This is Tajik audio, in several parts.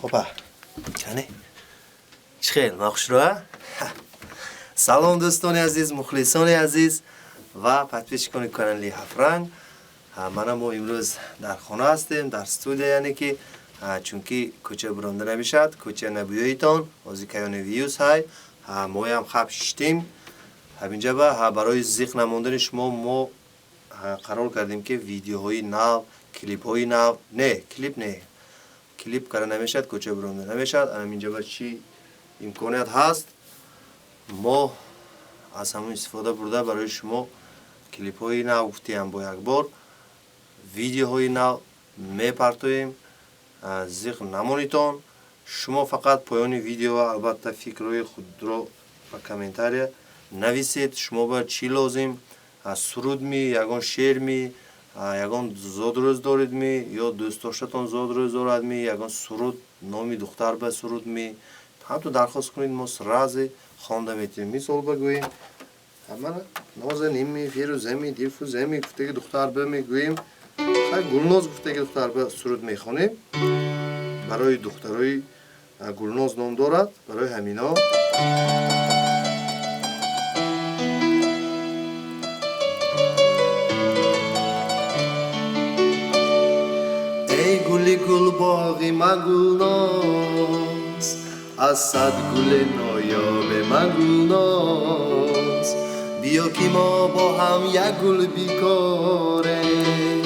Опа. Кане. Чхел, махшура. Салом дӯстони азиз, мухлисони азиз ва подписчикони канали Ҳафранг. Мана мо имрӯз дар хона ҳастем, дар студия, яъне ки чунки кӯча буронда намешад, кӯча набиёитон, ҳозикаёни виюс ҳай. Моям хаб шиштим. Ҳабинҷа ба барои зиқ намондани шумо мо қарор кардем ки видеоҳои нав, клипҳои нав, клип кара намешад, кӯча буронда намешад. Ҳаминҷа ба чӣ имконият ҳаст, мо аз ҳамон истифода бурда барои шумо клипҳои нав гуфтиам бо якбор, видеоҳои нав мепартоем. Зиқ намонитон. Шумо фақат поёни видео албатта фикрҳои худро ба комментария нависед. Шумо ба чӣ лозим? Сурудми, ягон шеърми, ягон зодрӯз доридми, ё дӯстдоштатон зодрӯз дорадми, ягон суруд, номи духтар ба сурудми. ҳамту дархост кунед, мо сразу хонда метавонем. Мисол бигӯем, мана нозаними, фирӯзами, дилфузами гуфтаги духтар ба мегӯем. Гулноз гуфтаги духтар ба суруд мехонем. барои духтарои Гулноз ном дорад. Барои ҳамино эй гули гулбоғи магулноз, аз сад гули ноёбе магулноз, биё ки мо бо ҳам як гул бикорем,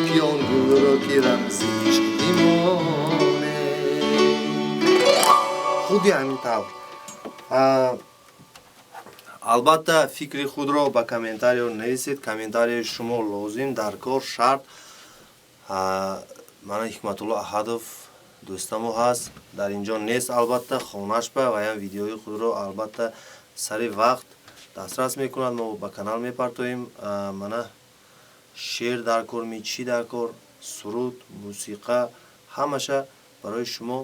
ки он гулро ки рамзи ишқ имоне. худи ҳамин тавр. албатта фикри худро ба комментариё нависед. Комментарияи шумо лозим, даркор, шарт. мана Ҳикматулло Аҳадов дӯстамо ҳаст, дар инҷо нест. Албатта хонаш ба ва ям видеои худро албатта сари вақт дастрас мекунад. мо ба канал мепартоем. мана шеър дар кор, чӣ дар кор, суруд, мусиқа, ҳамаша барои шумо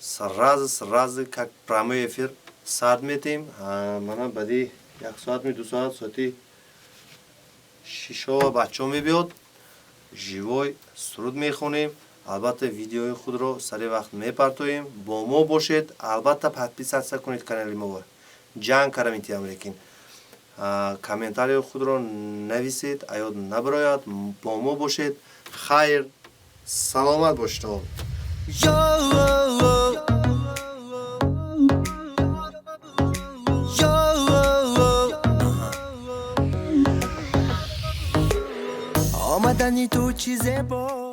сразу как прямой эфир сад метем. мана баъди 1 соатми 2 соат, соати 6 бачаҳо мебиёд. живой суруд мехонем. албатта видеои худро сари вақт мепартоем. бо мо бошед. албатта подписатсия кунед канали мо. ҷанг кара метиҳам, лекин комментарияи худро нависед, аёд набирояд. бо мо бошед. хайр, саломат бошед. آمدنی تو چیزه با